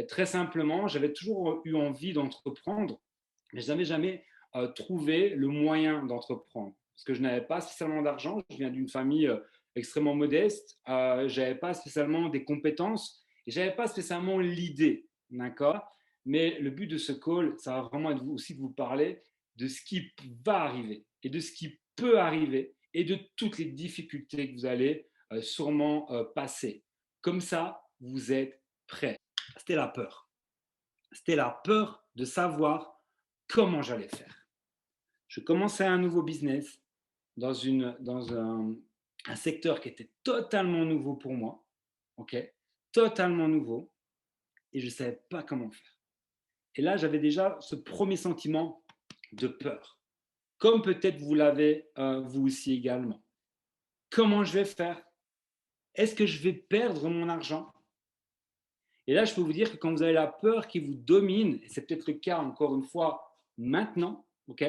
Très simplement, j'avais toujours eu envie d'entreprendre, mais je n'avais jamais trouvé le moyen d'entreprendre. Parce que je n'avais pas spécialement d'argent, je viens d'une famille extrêmement modeste, je n'avais pas spécialement des compétences et je n'avais pas spécialement l'idée, d'accord. Mais le but de ce call, ça va vraiment être aussi de vous parler de ce qui va arriver et de ce qui peut arriver et de toutes les difficultés que vous allez sûrement passer. Comme ça, vous êtes prêts. C'était la peur. C'était la peur de savoir comment j'allais faire. Je commençais un nouveau business dans un secteur qui était totalement nouveau pour moi, ok, totalement nouveau, et je ne savais pas comment faire. Et là, j'avais déjà ce premier sentiment de peur, comme peut-être vous l'avez vous aussi également. Comment je vais faire? Est-ce que je vais perdre mon argent? Et là, je peux vous dire que quand vous avez la peur qui vous domine, et c'est peut-être le cas encore une fois maintenant, ok,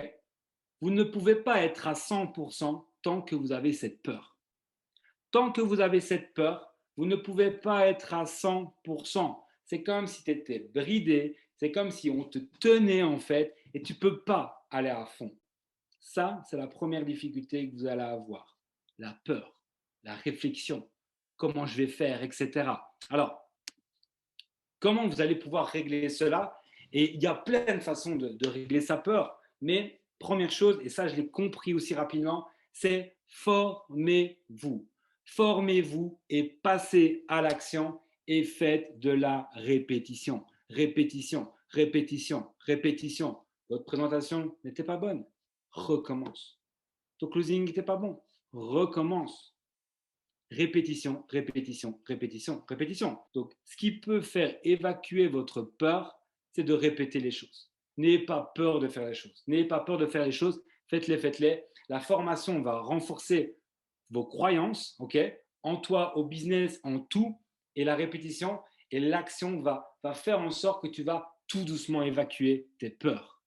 vous ne pouvez pas être à 100% tant que vous avez cette peur. Tant que vous avez cette peur, vous ne pouvez pas être à 100%. C'est comme si tu étais bridé, c'est comme si on te tenait en fait, et tu ne peux pas aller à fond. Ça, c'est la première difficulté que vous allez avoir. La peur, la réflexion, comment je vais faire, etc. Alors, comment vous allez pouvoir régler cela? Et il y a plein de façons de régler sa peur. Mais première chose, et ça je l'ai compris aussi rapidement, c'est formez-vous. Formez-vous et passez à l'action et faites de la répétition. Répétition, répétition, répétition. Votre présentation n'était pas bonne. Recommence. Ton closing n'était pas bon. Recommence. Répétition, répétition, répétition, répétition. Donc, ce qui peut faire évacuer votre peur, c'est de répéter les choses. N'ayez pas peur de faire les choses. N'ayez pas peur de faire les choses. Faites-les, faites-les. La formation va renforcer vos croyances, ok, en toi, au business, en tout. Et la répétition et l'action va faire en sorte que tu vas tout doucement évacuer tes peurs.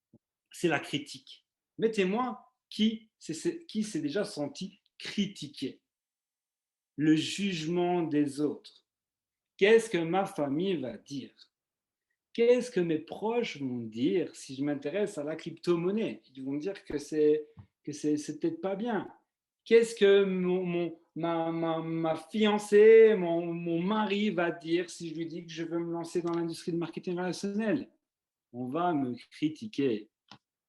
C'est la critique. Mettez-moi qui s'est déjà senti critiqué, le jugement des autres. Qu'est-ce que ma famille va dire? Qu'est-ce que mes proches vont dire si je m'intéresse à la crypto-monnaie? Ils vont dire que c'est peut-être pas bien. Qu'est-ce que ma fiancée, mon mari va dire si je lui dis que je veux me lancer dans l'industrie du marketing relationnel? On va me critiquer.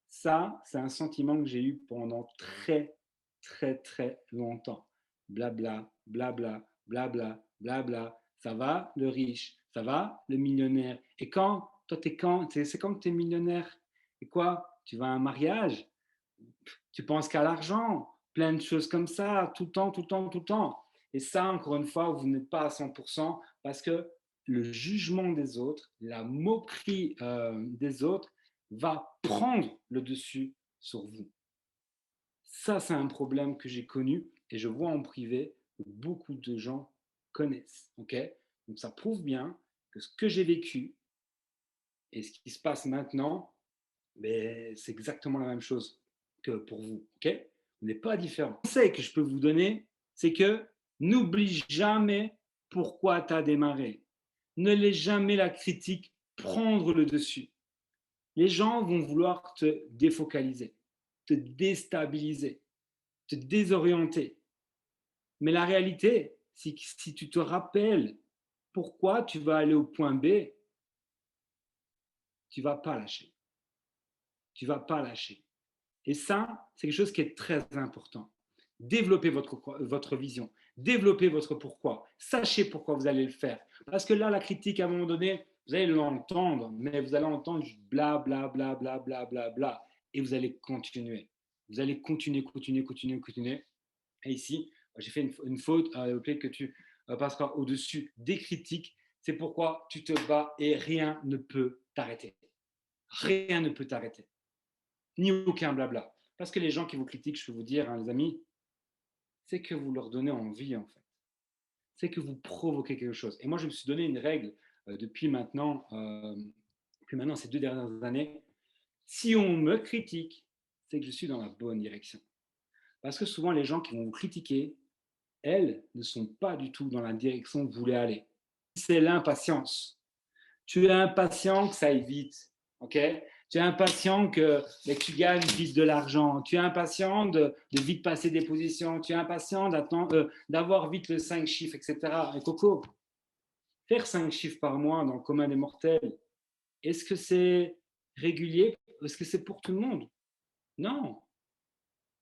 Ça, c'est un sentiment que j'ai eu pendant très, très, très longtemps. Blabla, blabla, blabla, blabla. Ça va, le riche? Ça va, le millionnaire? Et c'est quand tu es millionnaire? Et quoi? Tu vas à un mariage? Tu penses qu'à l'argent? Plein de choses comme ça, tout le temps, tout le temps, tout le temps. Et ça, encore une fois, vous n'êtes pas à 100% parce que le jugement des autres, la moquerie des autres va prendre le dessus sur vous. Ça, c'est un problème que j'ai connu et je vois en privé que beaucoup de gens connaissent. Okay, donc, ça prouve bien que ce que j'ai vécu et ce qui se passe maintenant, ben, c'est exactement la même chose que pour vous. Okay, on n'est pas différent. Le conseil que je peux vous donner, c'est que n'oublie jamais pourquoi tu as démarré. Ne laisse jamais la critique prendre le dessus. Les gens vont vouloir te défocaliser, te déstabiliser, te désorienter. Mais la réalité, c'est que si tu te rappelles pourquoi tu vas aller au point B, tu ne vas pas lâcher. Tu ne vas pas lâcher. Et ça, c'est quelque chose qui est très important. Développez votre vision, développez votre pourquoi, sachez pourquoi vous allez le faire. Parce que là, la critique, à un moment donné, vous allez l'entendre, mais vous allez entendre du bla, bla, bla, bla, bla, bla, bla, et vous allez continuer. Vous allez continuer, continuer, continuer, continuer. Et ici, j'ai fait une faute, que tu passeras au-dessus des critiques. C'est pourquoi tu te bats et rien ne peut t'arrêter. Rien ne peut t'arrêter. Ni aucun blabla. Parce que les gens qui vous critiquent, je peux vous dire, hein, les amis, c'est que vous leur donnez envie, en fait. C'est que vous provoquez quelque chose. Et moi, je me suis donné une règle depuis maintenant ces 2 dernières années. Si on me critique, c'est que je suis dans la bonne direction. Parce que souvent, les gens qui vont vous critiquer, elles ne sont pas du tout dans la direction que vous voulez aller. C'est l'impatience. Tu es impatient que ça aille vite, ok? Tu es impatient que tu gagnes vite de l'argent. Tu es impatient de vite passer des positions. Tu es impatient d'avoir vite le 5 chiffres, etc. Et Coco, faire 5 chiffres par mois dans le commun des mortels, est-ce que c'est régulier? Est-ce que c'est pour tout le monde? Non.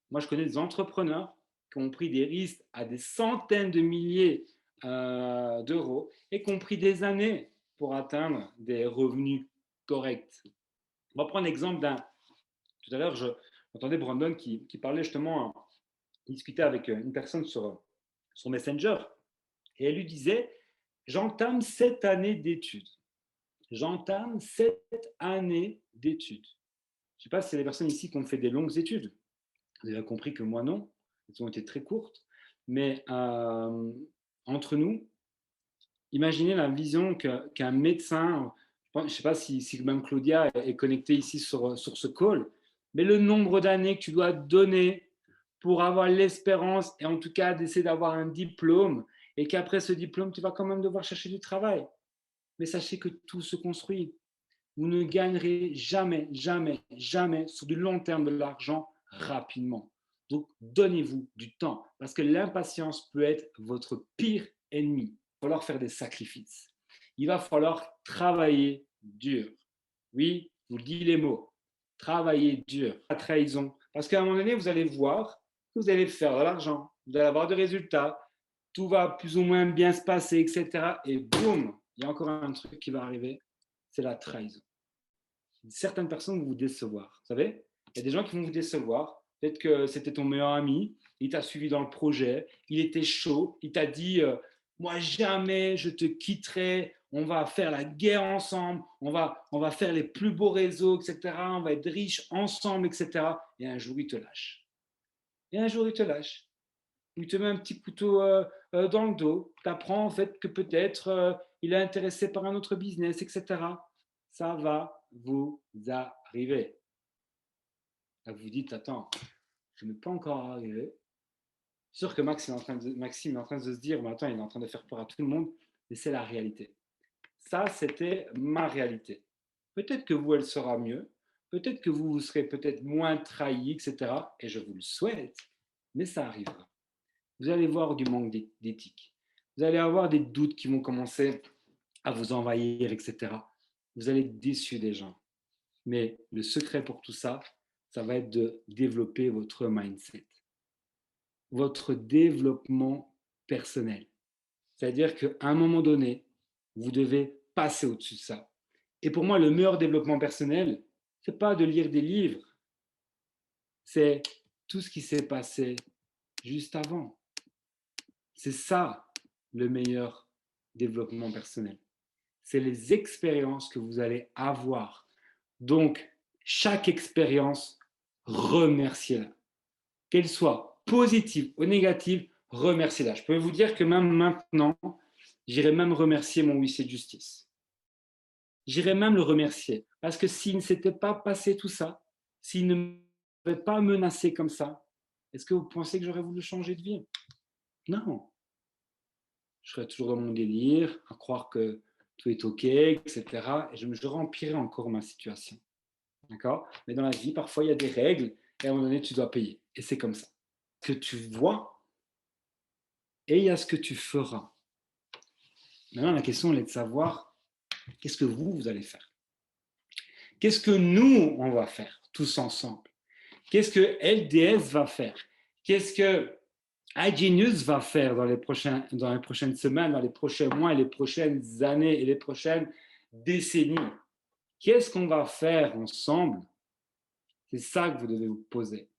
Moi, je connais des entrepreneurs qui ont pris des risques à des centaines de milliers d'euros et qui ont pris des années pour atteindre des revenus corrects. On va prendre l'exemple d'un. Tout à l'heure, j'entendais Brandon qui parlait justement, il discutait avec une personne sur Messenger et elle lui disait: j'entame 7 années d'études. J'entame 7 années d'études. Je ne sais pas si c'est les personnes ici qui ont fait des longues études. Vous avez compris que moi, non. Elles ont été très courtes. Mais entre nous, imaginez la vision qu'un médecin, je ne sais pas si même Claudia est connectée ici sur ce call, mais le nombre d'années que tu dois donner pour avoir l'espérance et en tout cas d'essayer d'avoir un diplôme et qu'après ce diplôme, tu vas quand même devoir chercher du travail. Mais sachez que tout se construit. Vous ne gagnerez jamais, jamais, jamais sur du long terme de l'argent rapidement. Donc, donnez-vous du temps parce que l'impatience peut être votre pire ennemi. Il va falloir faire des sacrifices. Il va falloir travailler dur. Oui, je vous dis les mots. Travailler dur, la trahison. Parce qu'à un moment donné, vous allez voir que vous allez faire de l'argent, vous allez avoir des résultats, tout va plus ou moins bien se passer, etc. Et boum, il y a encore un truc qui va arriver, c'est la trahison. Certaines personnes vont vous décevoir. Vous savez, il y a des gens qui vont vous décevoir. Peut-être que c'était ton meilleur ami, il t'a suivi dans le projet, il était chaud, il t'a dit moi jamais je te quitterai, on va faire la guerre ensemble, on va faire les plus beaux réseaux, etc. On va être riches ensemble, etc. Et un jour, il te lâche. Et un jour, il te lâche. Il te met un petit couteau dans le dos. Tu apprends en fait que peut-être il est intéressé par un autre business, etc. Ça va vous arriver. Là, vous vous dites, attends, je n'ai pas encore arrivé. C'est sûr que Maxime est en train de se dire, mais attends, il est en train de faire peur à tout le monde, mais c'est la réalité. Ça, c'était ma réalité. Peut-être que vous, elle sera mieux. Peut-être que vous serez peut-être moins trahi, etc. Et je vous le souhaite, mais ça arrivera. Vous allez voir du manque d'éthique. Vous allez avoir des doutes qui vont commencer à vous envahir, etc. Vous allez être déçu des gens. Mais le secret pour tout ça, ça va être de développer votre mindset, votre développement personnel. C'est-à-dire qu'à un moment donné, vous devez passer au-dessus de ça. Et pour moi, le meilleur développement personnel, ce n'est pas de lire des livres, c'est tout ce qui s'est passé juste avant. C'est ça le meilleur développement personnel. C'est les expériences que vous allez avoir. Donc, chaque expérience, remerciez-la. Qu'elle soit positive ou négative, remerciez-la. Je peux vous dire que même maintenant, j'irai même remercier mon huissier de justice. J'irai même le remercier. Parce que s'il ne s'était pas passé tout ça, s'il ne m'avait pas menacé comme ça, est-ce que vous pensez que j'aurais voulu changer de vie? Non. Je serais toujours dans mon délire, à croire que tout est OK, etc. Et je remplirais encore ma situation. D'accord? Mais dans la vie, parfois, il y a des règles et à un moment donné, tu dois payer. Et c'est comme ça. Ce que tu vois et il y a ce que tu feras. Maintenant, la question est de savoir qu'est-ce que vous allez faire? Qu'est-ce que nous, on va faire tous ensemble? Qu'est-ce que LDS va faire? Qu'est-ce que iGenius va faire dans les prochaines semaines, dans les prochains mois, et les prochaines années et les prochaines décennies? Qu'est-ce qu'on va faire ensemble? C'est ça que vous devez vous poser.